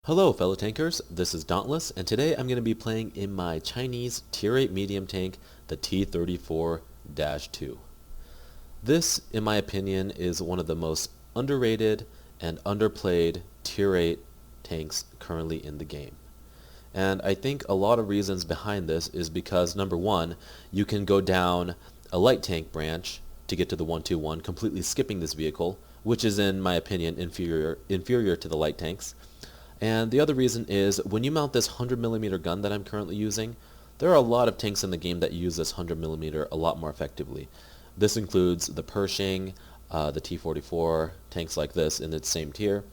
Hello fellow tankers, this is Dauntless, and today I'm going to be playing in my Chinese Tier 8 medium tank, the T-34-2. This, in my opinion, is one of the most underrated and underplayed Tier 8 tanks currently in the game. And I think a lot of reasons behind this is because, number one, you can go down a light tank branch to get to the 121, completely skipping this vehicle, which is, in my opinion, inferior to the light tanks. And the other reason is when you mount this 100mm gun that I'm currently using, there are a lot of tanks in the game that use this 100mm a lot more effectively. This includes the Pershing, the T-44, tanks like this in its same tier.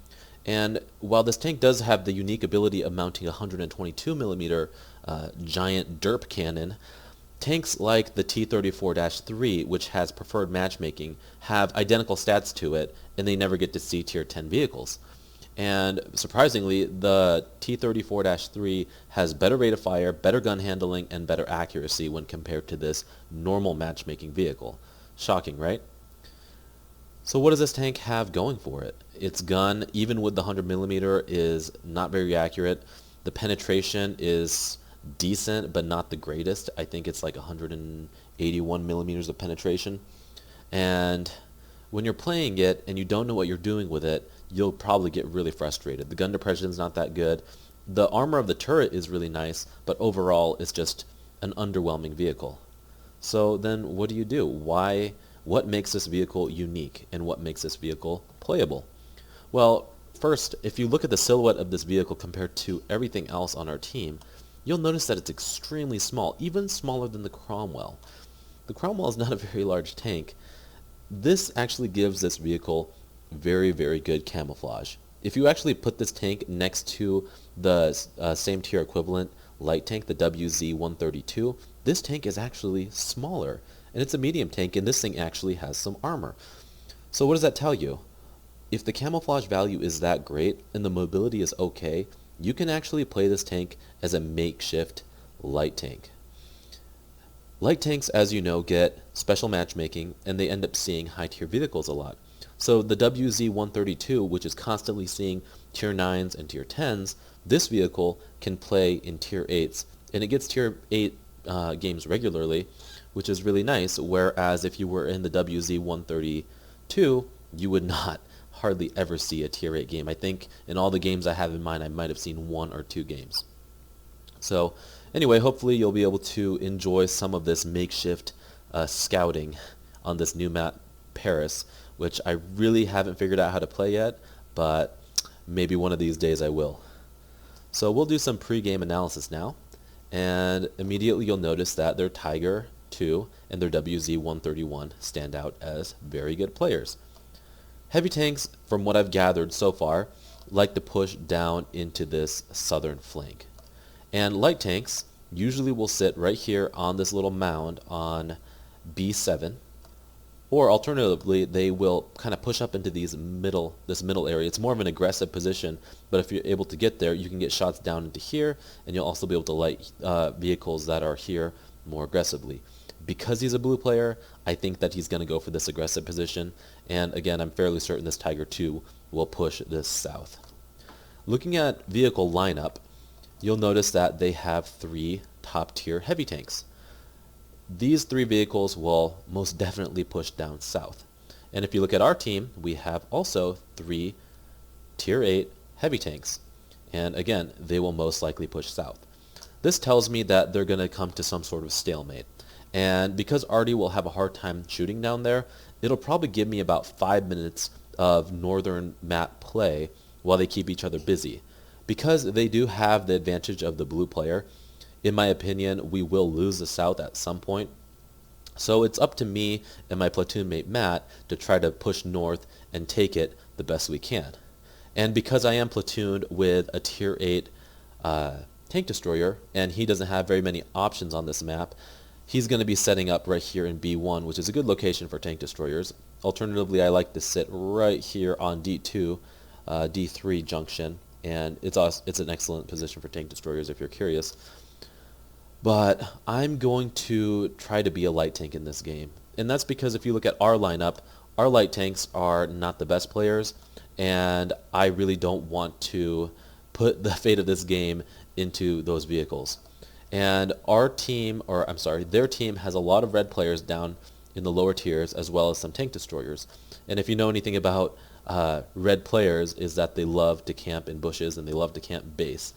And while this tank does have the unique ability of mounting a 122mm giant derp cannon, tanks like the T-34-3, which has preferred matchmaking, have identical stats to it, and they never get to see tier 10 vehicles. And surprisingly, the T-34-3 has better rate of fire, better gun handling, and better accuracy when compared to this normal matchmaking vehicle. Shocking, right? So what does this tank have going for it? Its gun, even with the 100mm, is not very accurate. The penetration is decent, but not the greatest. I think it's like 181mm of penetration. And when you're playing it and you don't know what you're doing with it, you'll probably get really frustrated. The gun depression is not that good. The armor of the turret is really nice, but overall it's just an underwhelming vehicle. So then what do? What makes this vehicle unique and what makes this vehicle playable? Well, first, if you look at the silhouette of this vehicle compared to everything else on our team, you'll notice that it's extremely small, even smaller than the Cromwell. The Cromwell is not a very large tank. This actually gives this vehicle very, very good camouflage. If you actually put this tank next to the same tier equivalent light tank, the WZ-132, this tank is actually smaller. And it's a medium tank, and this thing actually has some armor. So what does that tell you? If the camouflage value is that great and the mobility is okay, you can actually play this tank as a makeshift light tank. Light tanks, as you know, get special matchmaking, and they end up seeing high-tier vehicles a lot. So the WZ-132, which is constantly seeing tier 9s and tier 10s, this vehicle can play in tier 8s, and it gets tier 8 games regularly, which is really nice, whereas if you were in the WZ-132, you would not hardly ever see a tier 8 game. I think in all the games I have in mind, I might have seen 1 or 2 games. So anyway, hopefully you'll be able to enjoy some of this makeshift scouting on this new map, Paris, which I really haven't figured out how to play yet, but maybe one of these days I will. So we'll do some pre-game analysis now, and immediately you'll notice that their Tiger 2 and their WZ-131 stand out as very good players. Heavy tanks, from what I've gathered so far, like to push down into this southern flank. And light tanks usually will sit right here on this little mound on B7, or alternatively they will kind of push up into this middle area. It's more of an aggressive position, but if you're able to get there, you can get shots down into here, and you'll also be able to light vehicles that are here more aggressively. Because he's a blue player, I think that he's going to go for this aggressive position, and again, I'm fairly certain this Tiger 2 will push this south. Looking at vehicle lineup, you'll notice that they have 3 top-tier heavy tanks. These 3 vehicles will most definitely push down south. And if you look at our team, we have also 3 tier 8 heavy tanks. And again, they will most likely push south. This tells me that they're going to come to some sort of stalemate. And because Artie will have a hard time shooting down there, it'll probably give me about 5 minutes of northern map play while they keep each other busy. Because they do have the advantage of the blue player, in my opinion, we will lose the south at some point. So it's up to me and my platoon mate Matt to try to push north and take it the best we can. And because I am platooned with a tier 8 tank destroyer, and he doesn't have very many options on this map, he's going to be setting up right here in B1, which is a good location for tank destroyers. Alternatively, I like to sit right here on D2, D3 junction, and it's an excellent position for tank destroyers if you're curious. But I'm going to try to be a light tank in this game. And that's because if you look at our lineup, our light tanks are not the best players, and I really don't want to put the fate of this game into those vehicles. And our team, or I'm sorry, their team has a lot of red players down in the lower tiers, as well as some tank destroyers. And if you know anything about red players, is that they love to camp in bushes and they love to camp base.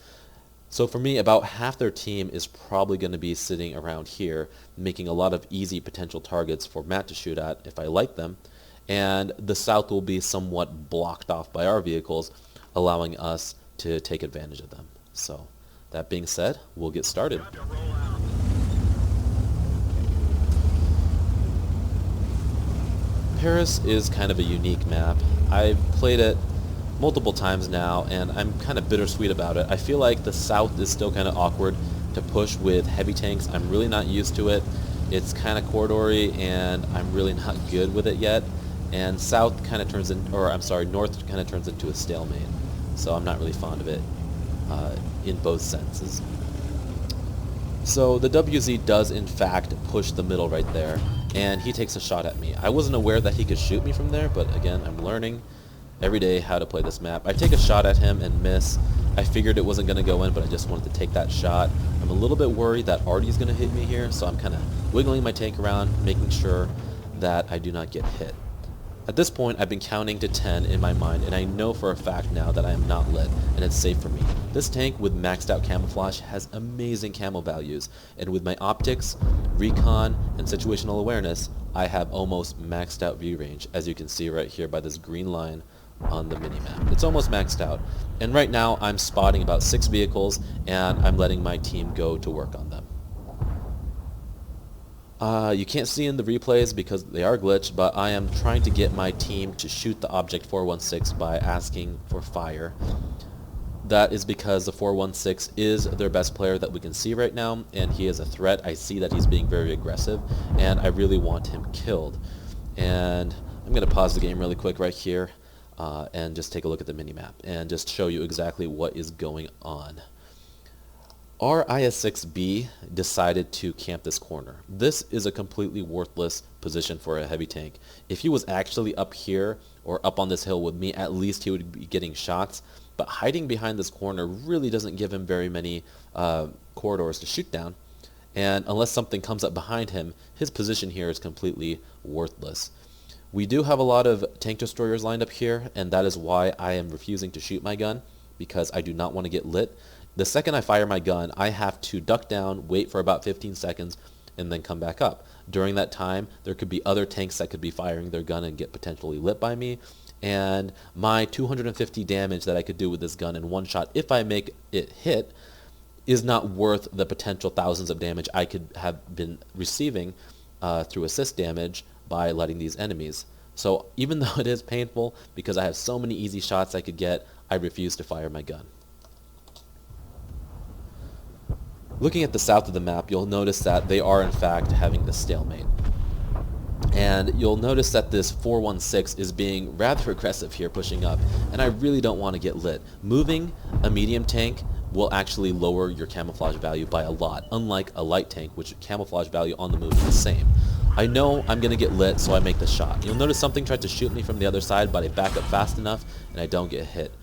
So for me, about half their team is probably going to be sitting around here, making a lot of easy potential targets for Matt to shoot at if I like them. And the south will be somewhat blocked off by our vehicles, allowing us to take advantage of them. So that being said, we'll get started. Paris is kind of a unique map. I've played it multiple times now, and I'm kind of bittersweet about it. I feel like the south is still kind of awkward to push with heavy tanks. I'm really not used to it. It's kind of corridory, and I'm really not good with it yet. And south kind of turns in, or I'm sorry, north kind of turns into a stalemate. So I'm not really fond of it in both senses. So the WZ does in fact push the middle right there, and he takes a shot at me. I wasn't aware that he could shoot me from there, but again, I'm learning every day how to play this map. I take a shot at him and miss. I figured it wasn't going to go in, but I just wanted to take that shot. I'm a little bit worried that Artie's going to hit me here, so I'm kind of wiggling my tank around, making sure that I do not get hit. At this point, I've been counting to 10 in my mind, and I know for a fact now that I am not lit, and it's safe for me. This tank with maxed out camouflage has amazing camo values, and with my optics, recon, and situational awareness, I have almost maxed out view range, as you can see right here by this green line on the minimap. It's almost maxed out, and right now I'm spotting about 6 vehicles, and I'm letting my team go to work on them. You can't see in the replays because they are glitched, but I am trying to get my team to shoot the object 416 by asking for fire. That is because the 416 is their best player that we can see right now, and he is a threat. I see that he's being very aggressive, and I really want him killed. And I'm going to pause the game really quick right here and just take a look at the minimap and just show you exactly what is going on. Our IS-6B decided to camp this corner. This is a completely worthless position for a heavy tank. If he was actually up here or up on this hill with me, at least he would be getting shots. But hiding behind this corner really doesn't give him very many corridors to shoot down. And unless something comes up behind him, his position here is completely worthless. We do have a lot of tank destroyers lined up here, and that is why I am refusing to shoot my gun, because I do not want to get lit. The second I fire my gun, I have to duck down, wait for about 15 seconds, and then come back up. During that time, there could be other tanks that could be firing their gun and get potentially lit by me. And my 250 damage that I could do with this gun in one shot, if I make it hit, is not worth the potential thousands of damage I could have been receiving through assist damage by letting these enemies. So even though it is painful, because I have so many easy shots I could get, I refuse to fire my gun. Looking at the south of the map, you'll notice that they are in fact having this stalemate. And you'll notice that this 416 is being rather aggressive here, pushing up, and I really don't want to get lit. Moving a medium tank will actually lower your camouflage value by a lot, unlike a light tank, which camouflage value on the move is the same. I know I'm going to get lit, so I make the shot. You'll notice something tried to shoot me from the other side, but I back up fast enough, and I don't get hit.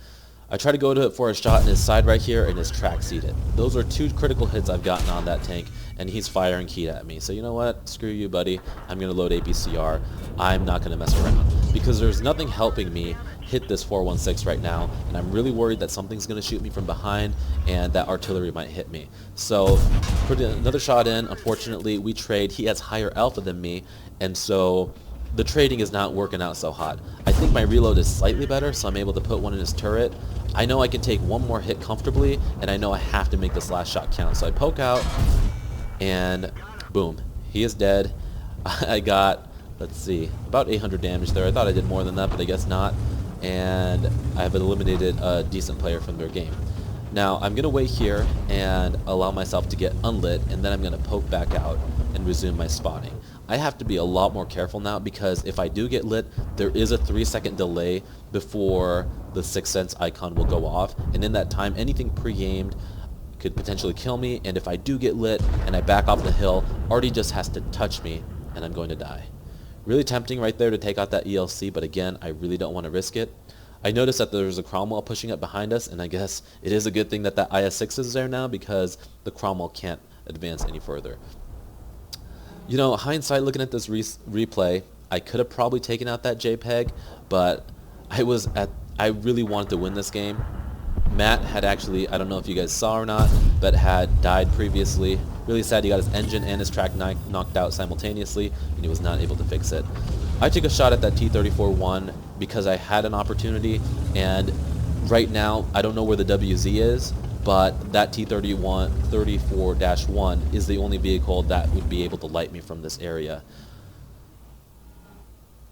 I try to go for a shot in his side right here, and his track seated. Those are 2 critical hits I've gotten on that tank, and he's firing heat at me. So you know what? Screw you, buddy. I'm going to load APCR. I'm not going to mess around, because there's nothing helping me hit this 416 right now, and I'm really worried that something's going to shoot me from behind, and that artillery might hit me. So put another shot in. Unfortunately, we trade. He has higher alpha than me, and so the trading is not working out so hot. I think my reload is slightly better, so I'm able to put one in his turret. I know I can take one more hit comfortably, and I know I have to make this last shot count. So I poke out, and boom, he is dead. I got, let's see, about 800 damage there. I thought I did more than that, but I guess not. And I've eliminated a decent player from their game. Now, I'm going to wait here and allow myself to get unlit, and then I'm going to poke back out and resume my spotting. I have to be a lot more careful now, because if I do get lit, there is a 3-second delay before the Sixth Sense icon will go off, and in that time, anything pre-aimed could potentially kill me, and if I do get lit and I back off the hill, Artie just has to touch me, and I'm going to die. Really tempting right there to take out that ELC, but again, I really don't want to risk it. I noticed that there's a Cromwell pushing up behind us, and I guess it is a good thing that that IS-6 is there now because the Cromwell can't advance any further. You know, hindsight looking at this replay, I could have probably taken out that JPEG, but I really wanted to win this game. Matt had actually, I don't know if you guys saw or not, but had died previously. Really sad he got his engine and his track knocked out simultaneously, and he was not able to fix it. I took a shot at that T-34-1 because I had an opportunity, and right now I don't know where the WZ is, but that T-34-1 is the only vehicle that would be able to light me from this area.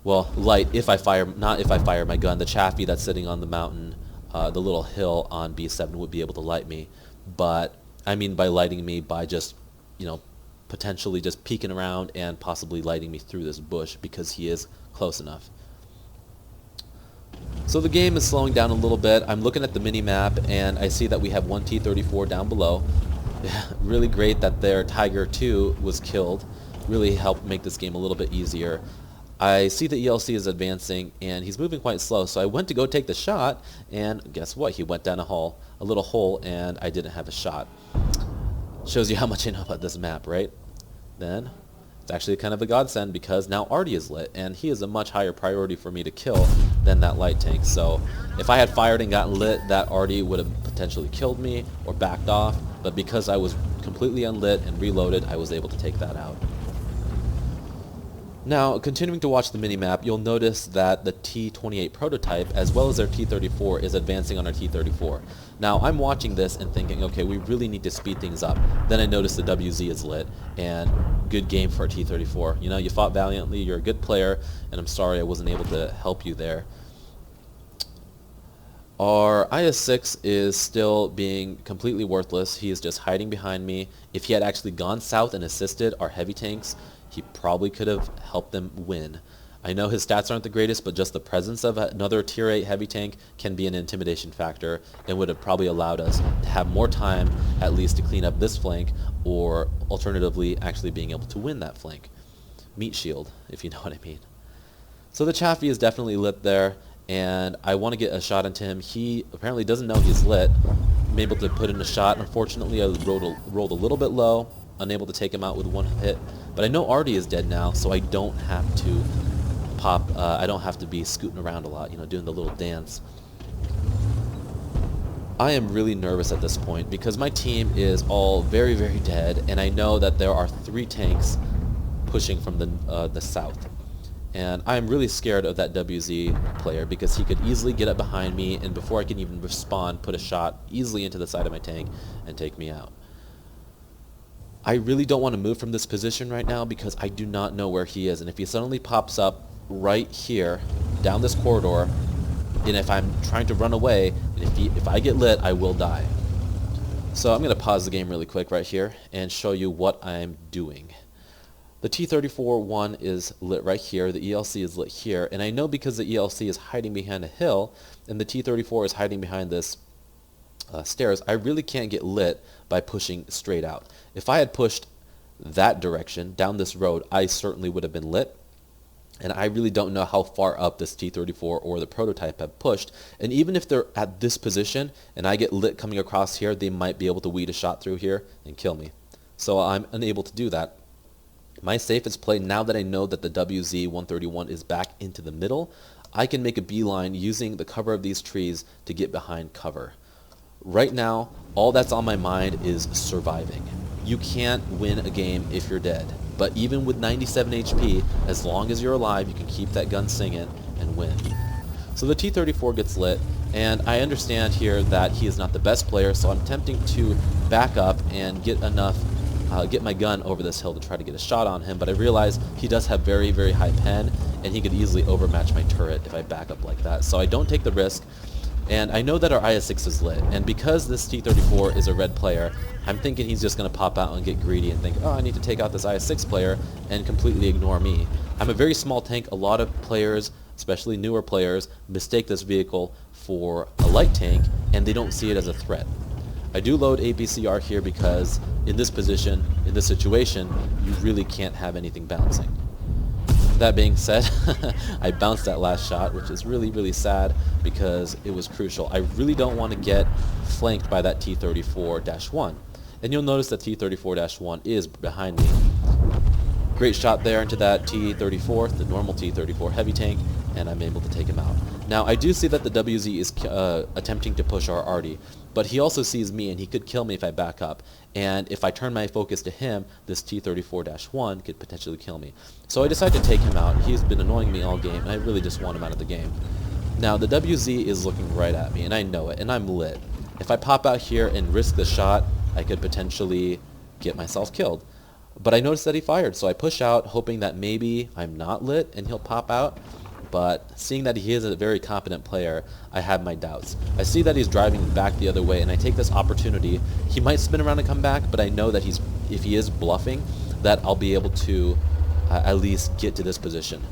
Well, light if I fire, not if I fire my gun. The Chaffee that's sitting on the mountain, the little hill on B7 would be able to light me, but I mean by lighting me by just, you know, potentially just peeking around and possibly lighting me through this bush because he is close enough. So the game is slowing down a little bit. I'm looking at the mini-map and I see that we have one T-34 down below. Really great that their Tiger 2 was killed. Really helped make this game a little bit easier. I see the ELC is advancing and he's moving quite slow, so I went to go take the shot and guess what? He went down a little hole and I didn't have a shot. Shows you how much I know about this map, right? Then it's actually kind of a godsend because now Artie is lit and he is a much higher priority for me to kill than that light tank. So if I had fired and gotten lit, that Artie would have potentially killed me or backed off, but because I was completely unlit and reloaded, I was able to take that out. Now, continuing to watch the minimap, you'll notice that the T-28 prototype, as well as their T-34, is advancing on our T-34. Now, I'm watching this and thinking, okay, we really need to speed things up. Then I notice the WZ is lit, and good game for a T-34. You know, you fought valiantly, you're a good player, and I'm sorry I wasn't able to help you there. Our IS-6 is still being completely worthless. He is just hiding behind me. If he had actually gone south and assisted our heavy tanks, he probably could have helped them win. I know his stats aren't the greatest, but just the presence of another tier 8 heavy tank can be an intimidation factor and would have probably allowed us to have more time at least to clean up this flank, or alternatively actually being able to win that flank. Meat shield, if you know what I mean. So the Chaffee is definitely lit there, and I want to get a shot into him. He apparently doesn't know he's lit. I'm able to put in a shot. Unfortunately, I rolled a little bit low, unable to take him out with one hit. But I know Artie is dead now, so I don't have to pop, I don't have to be scooting around a lot, you know, doing the little dance. I am really nervous at this point because my team is all very, very dead, and I know that there are 3 tanks pushing from the south. And I'm really scared of that WZ player because he could easily get up behind me, and before I can even respond, put a shot easily into the side of my tank and take me out. I really don't want to move from this position right now because I do not know where he is, and if he suddenly pops up right here down this corridor, and if I'm trying to run away, and if I get lit, I will die. So I'm going to pause the game really quick right here and show you what I'm doing. The T-34-1 is lit right here, the ELC is lit here, and I know because the ELC is hiding behind a hill and the T-34 is hiding behind this stairs, I really can't get lit by pushing straight out. If I had pushed that direction, down this road, I certainly would have been lit. And I really don't know how far up this T-34 or the prototype have pushed. And even if they're at this position and I get lit coming across here, they might be able to weed a shot through here and kill me. So I'm unable to do that. My safest play, now that I know that the WZ-131 is back into the middle, I can make a beeline using the cover of these trees to get behind cover. Right now, all that's on my mind is surviving. You can't win a game if you're dead, but even with 97 HP, as long as you're alive, you can keep that gun singing and win. So the T-34 gets lit, and I understand here that he is not the best player, so I'm attempting to back up and get my gun over this hill to try to get a shot on him, but I realize he does have very, very high pen, and he could easily overmatch my turret if I back up like that. So I don't take the risk. And I know that our IS-6 is lit, and because this T-34 is a red player, I'm thinking he's just going to pop out and get greedy and think, oh, I need to take out this IS-6 player, and completely ignore me. I'm a very small tank. A lot of players, especially newer players, mistake this vehicle for a light tank, and they don't see it as a threat. I do load APCR here because in this position, in this situation, you really can't have anything bouncing. That being said, I bounced that last shot, which is really, really sad because it was crucial. I really don't want to get flanked by that T-34-1. And you'll notice that T-34-1 is behind me. Great shot there into that T-34, the normal T-34 heavy tank, and I'm able to take him out. Now, I do see that the WZ is attempting to push our arty, but he also sees me, and he could kill me if I back up. And if I turn my focus to him, this T-34-1 could potentially kill me. So I decided to take him out. He's been annoying me all game, and I really just want him out of the game. Now, the WZ is looking right at me, and I know it, and I'm lit. If I pop out here and risk the shot, I could potentially get myself killed. But I noticed that he fired, so I push out, hoping that maybe I'm not lit and he'll pop out. But seeing that he is a very competent player, I have my doubts. I see that he's driving back the other way, and I take this opportunity. He might spin around and come back, but I know that if he is bluffing, that I'll be able to at least get to this position.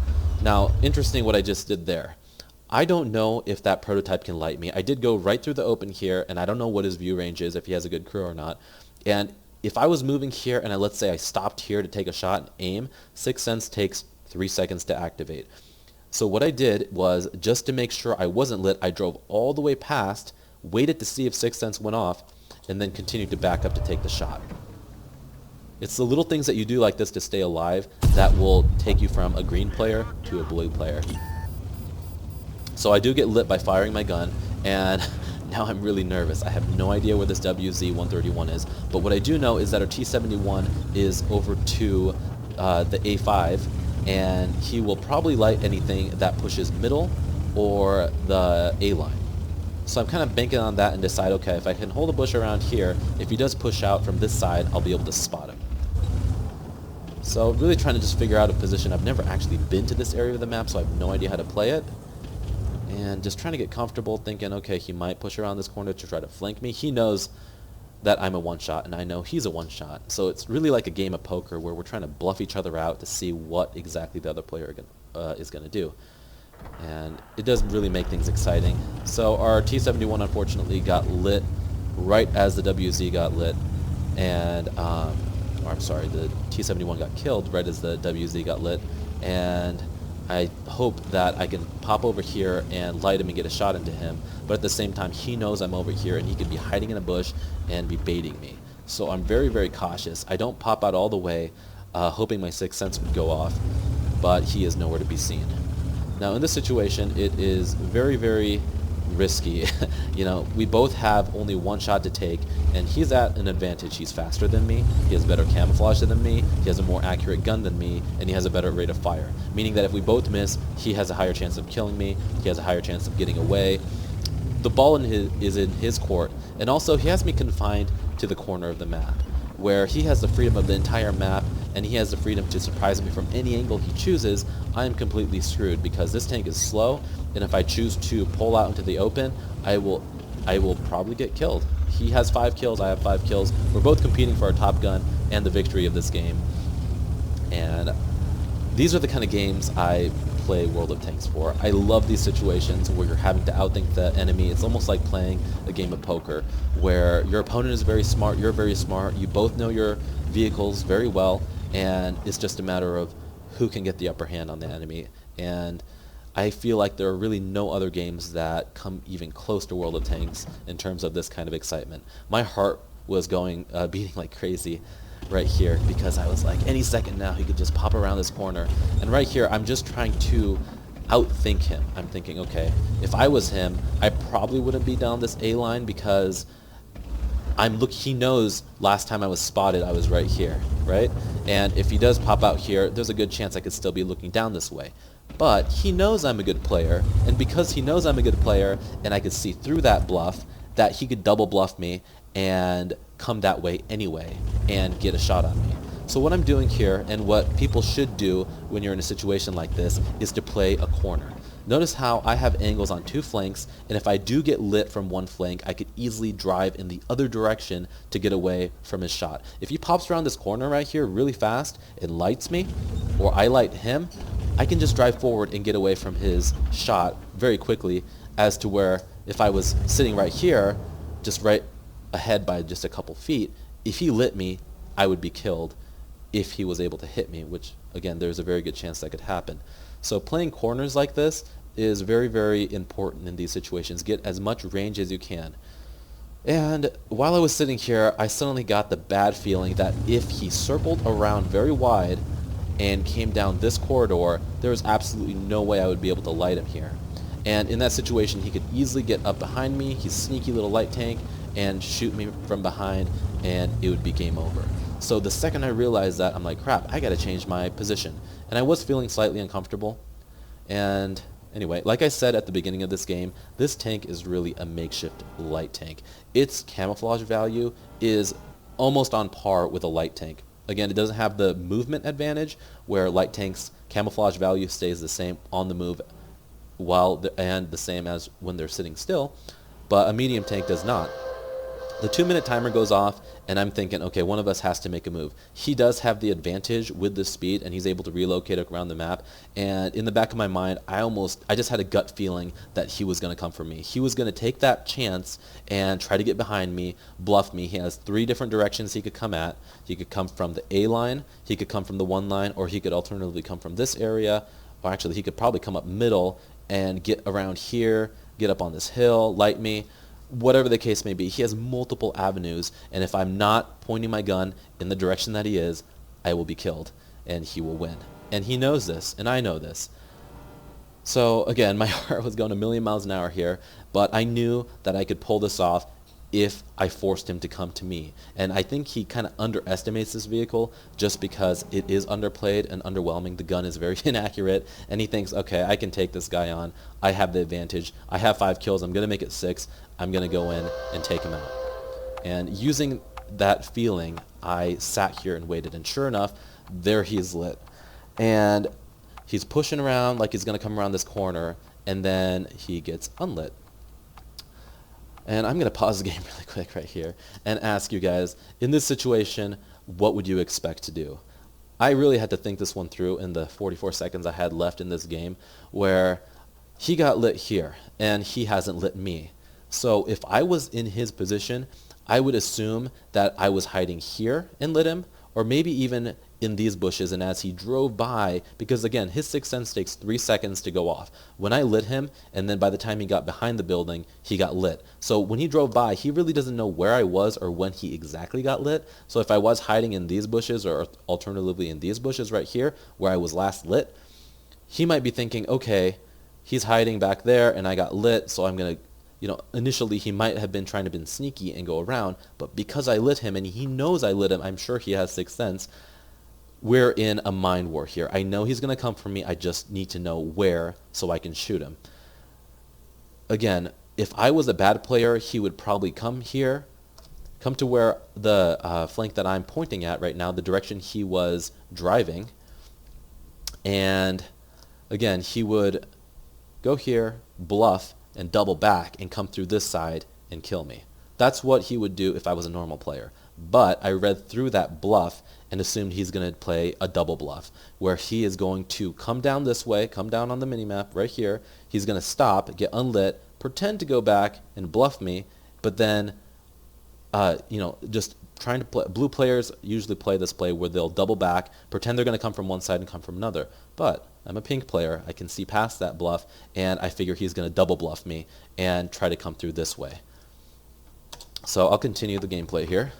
Now, interesting what I just did there. I don't know if that prototype can light me. I did go right through the open here, and I don't know what his view range is, if he has a good crew or not. And if I was moving here, and let's say I stopped here to take a shot and aim, Sixth Sense takes 3 seconds to activate. So what I did was, just to make sure I wasn't lit, I drove all the way past, waited to see if Sixth Sense went off, and then continued to back up to take the shot. It's the little things that you do like this to stay alive that will take you from a green player to a blue player. So I do get lit by firing my gun, and now I'm really nervous. I have no idea where this WZ-131 is, but what I do know is that our T-71 is over to the A5, and he will probably light anything that pushes middle or the A line. So I'm kind of banking on that and decide, okay, if I can hold a bush around here, if he does push out from this side, I'll be able to spot him. So really trying to just figure out a position. I've never actually been to this area of the map, so I have no idea how to play it. And just trying to get comfortable, thinking, okay, he might push around this corner to try to flank me. He knows that I'm a one-shot, and I know he's a one-shot. So it's really like a game of poker where we're trying to bluff each other out to see what exactly the other player is going to do. And it does really make things exciting. So our T-71 unfortunately got lit right as the WZ got lit. And, or I'm sorry, the T-71 got killed right as the WZ got lit. And I hope that I can pop over here and light him and get a shot into him, but at the same time he knows I'm over here and he could be hiding in a bush and be baiting me. So I'm very, very cautious. I don't pop out all the way, hoping my Sixth Sense would go off, but he is nowhere to be seen. Now in this situation, it is very, very risky. You know, we both have only one shot to take, and he's at an advantage. He's faster than me, he has better camouflage than me, he has a more accurate gun than me, and he has a better rate of fire. Meaning that if we both miss, he has a higher chance of killing me, he has a higher chance of getting away. The ball is in his court, and also he has me confined to the corner of the map, where he has the freedom of the entire map, and he has the freedom to surprise me from any angle he chooses. I am completely screwed because this tank is slow, and if I choose to pull out into the open, I will probably get killed. He has 5 kills, I have 5 kills. We're both competing for our top gun and the victory of this game. And these are the kind of games I play World of Tanks for. I love these situations where you're having to outthink the enemy. It's almost like playing a game of poker where your opponent is very smart, you're very smart, you both know your vehicles very well, and it's just a matter of who can get the upper hand on the enemy. And I feel like there are really no other games that come even close to World of Tanks in terms of this kind of excitement. My heart was going beating like crazy right here because I was like, any second now he could just pop around this corner. And right here I'm just trying to outthink him. I'm thinking, okay, if I was him, I probably wouldn't be down this A line because he knows last time I was spotted I was right here, right? And if he does pop out here, there's a good chance I could still be looking down this way. But he knows I'm a good player, and because he knows I'm a good player and I could see through that bluff, that he could double bluff me and come that way anyway and get a shot on me. So what I'm doing here, and what people should do when you're in a situation like this, is to play a corner. Notice how I have angles on 2 flanks, and if I do get lit from one flank, I could easily drive in the other direction to get away from his shot. If he pops around this corner right here really fast and lights me, or I light him, I can just drive forward and get away from his shot very quickly, as to where if I was sitting right here, just right ahead by just a couple feet, if he lit me, I would be killed if he was able to hit me, which again, there's a very good chance that could happen. So playing corners like this is very, very important in these situations. Get as much range as you can. And while I was sitting here, I suddenly got the bad feeling that if he circled around very wide and came down this corridor, there was absolutely no way I would be able to light him here. And in that situation, he could easily get up behind me, he's sneaky little light tank, and shoot me from behind, and it would be game over. So the second I realized that, I'm like, crap, I gotta change my position. And I was feeling slightly uncomfortable. And anyway, like I said at the beginning of this game, this tank is really a makeshift light tank. Its camouflage value is almost on par with a light tank. Again, it doesn't have the movement advantage where light tanks' camouflage value stays the same on the move and the same as when they're sitting still, but a medium tank does not. The 2-minute timer goes off, and I'm thinking, okay, one of us has to make a move. He does have the advantage with the speed, and he's able to relocate around the map. And in the back of my mind, I just had a gut feeling that he was going to come for me. He was going to take that chance and try to get behind me, bluff me. He has 3 different directions he could come at. He could come from the A line, he could come from the 1 line, or he could alternatively come from this area. Or actually, he could probably come up middle and get around here, get up on this hill, light me. Whatever the case may be, he has multiple avenues, and if I'm not pointing my gun in the direction that he is, I will be killed, and he will win. And he knows this, and I know this. So again, my heart was going a million miles an hour here, but I knew that I could pull this off if I forced him to come to me. And I think he kind of underestimates this vehicle just because it is underplayed and underwhelming. The gun is very inaccurate, and he thinks, okay, I can take this guy on. I have the advantage. I have 5 kills. I'm going to make it 6. I'm going to go in and take him out. And using that feeling, I sat here and waited. And sure enough, there he is lit. And he's pushing around like he's going to come around this corner, and then he gets unlit. And I'm going to pause the game really quick right here and ask you guys, in this situation, what would you expect to do? I really had to think this one through in the 44 seconds I had left in this game, where he got lit here and he hasn't lit me. So if I was in his position, I would assume that I was hiding here and lit him, or maybe even in these bushes, and as he drove by, because again, his sixth sense takes 3 seconds to go off. When I lit him, and then by the time he got behind the building, he got lit. So when he drove by, he really doesn't know where I was or when he exactly got lit. So if I was hiding in these bushes, or alternatively in these bushes right here, where I was last lit, he might be thinking, okay, he's hiding back there and I got lit, so I'm going to, initially he might have been trying to be sneaky and go around, but because I lit him and he knows I lit him, I'm sure he has sixth sense, we're in a mind war here. I know he's going to come for me, I just need to know where so I can shoot him. Again, if I was a bad player, he would probably come here, come to where the flank that I'm pointing at right now, the direction he was driving, and again, he would go here, bluff, and double back and come through this side and kill me. That's what he would do if I was a normal player. But I read through that bluff and assumed he's going to play a double bluff, where he is going to come down this way, come down on the minimap right here. He's going to stop, get unlit, pretend to go back and bluff me, but then, just trying to play. Blue players usually play this play where they'll double back, pretend they're going to come from one side and come from another. But I'm a pink player. I can see past that bluff, and I figure he's going to double bluff me and try to come through this way. So I'll continue the gameplay here.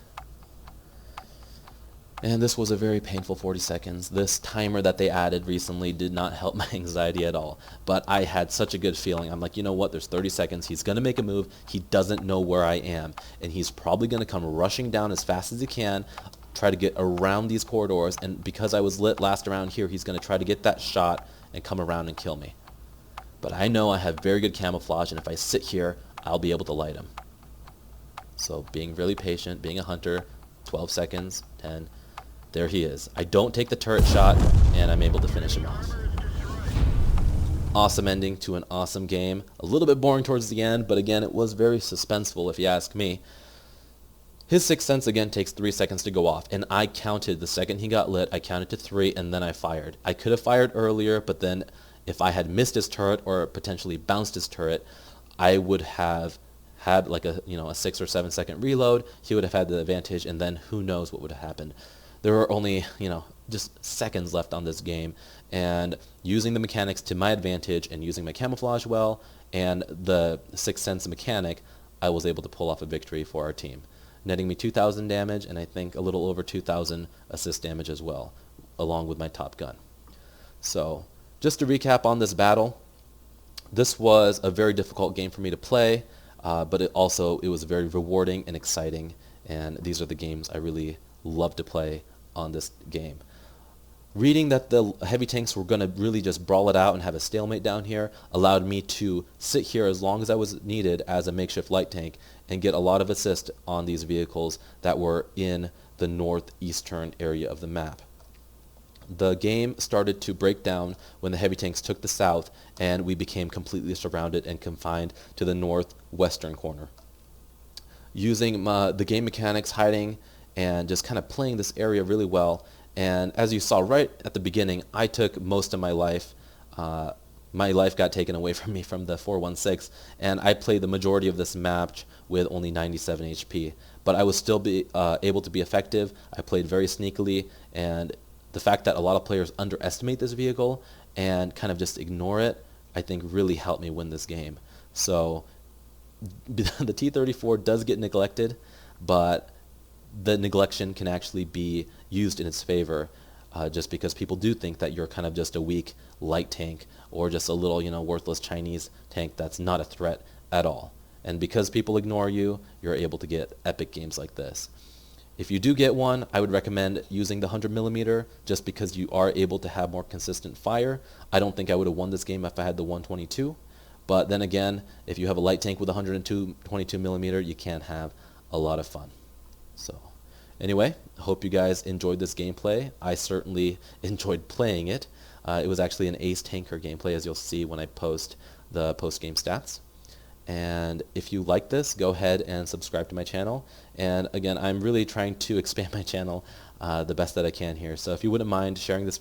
And this was a very painful 40 seconds. This timer that they added recently did not help my anxiety at all. But I had such a good feeling. I'm like, you know what? There's 30 seconds. He's going to make a move. He doesn't know where I am. And he's probably going to come rushing down as fast as he can, try to get around these corridors. And because I was lit last around here, he's going to try to get that shot and come around and kill me. But I know I have very good camouflage, and if I sit here, I'll be able to light him. So being really patient, being a hunter, 12 seconds, 10. There he is. I don't take the turret shot, and I'm able to finish him off. Awesome ending to an awesome game. A little bit boring towards the end, but again, it was very suspenseful if you ask me. His sixth sense again takes 3 seconds to go off, and I counted the second he got lit, I counted to 3, and then I fired. I could have fired earlier, but then if I had missed his turret or potentially bounced his turret, I would have had like a 6 or 7 second reload. He would have had the advantage, and then who knows what would have happened. There were only, just seconds left on this game, and using the mechanics to my advantage and using my camouflage well and the Sixth Sense mechanic, I was able to pull off a victory for our team, netting me 2,000 damage and I think a little over 2,000 assist damage as well, along with my top gun. So just to recap on this battle, this was a very difficult game for me to play, but it was very rewarding and exciting, and these are the games I really love to play on this game. Reading that the heavy tanks were going to really just brawl it out and have a stalemate down here allowed me to sit here as long as I was needed as a makeshift light tank and get a lot of assist on these vehicles that were in the northeastern area of the map. The game started to break down when the heavy tanks took the south and we became completely surrounded and confined to the northwestern corner. Using the game mechanics, hiding, and just kind of playing this area really well, and as you saw right at the beginning, I took most of my life. My life got taken away from me from the 416, and I played the majority of this match with only 97 HP. But I was still able to be effective. I played very sneakily, and the fact that a lot of players underestimate this vehicle and kind of just ignore it, I think really helped me win this game. So the T-34 does get neglected, but the neglection can actually be used in its favor, just because people do think that you're kind of just a weak light tank or just a little, worthless Chinese tank that's not a threat at all. And because people ignore you, you're able to get epic games like this. If you do get one, I would recommend using the 100mm just because you are able to have more consistent fire. I don't think I would have won this game if I had the 122. But then again, if you have a light tank with 122mm, you can have a lot of fun. So anyway, I hope you guys enjoyed this gameplay. I certainly enjoyed playing it. It was actually an ace tanker gameplay, as you'll see when I post the post-game stats. And if you like this, go ahead and subscribe to my channel. And again, I'm really trying to expand my channel the best that I can here. So if you wouldn't mind sharing this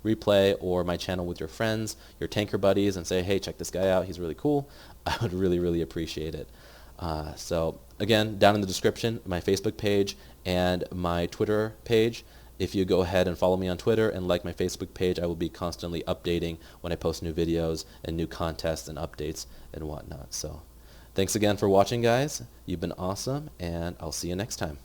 replay or my channel with your friends, your tanker buddies, and say, hey, check this guy out, he's really cool, I would really, really appreciate it. So again, down in the description, my Facebook page and my Twitter page. If you go ahead and follow me on Twitter and like my Facebook page, I will be constantly updating when I post new videos and new contests and updates and whatnot. So thanks again for watching, guys. You've been awesome, and I'll see you next time.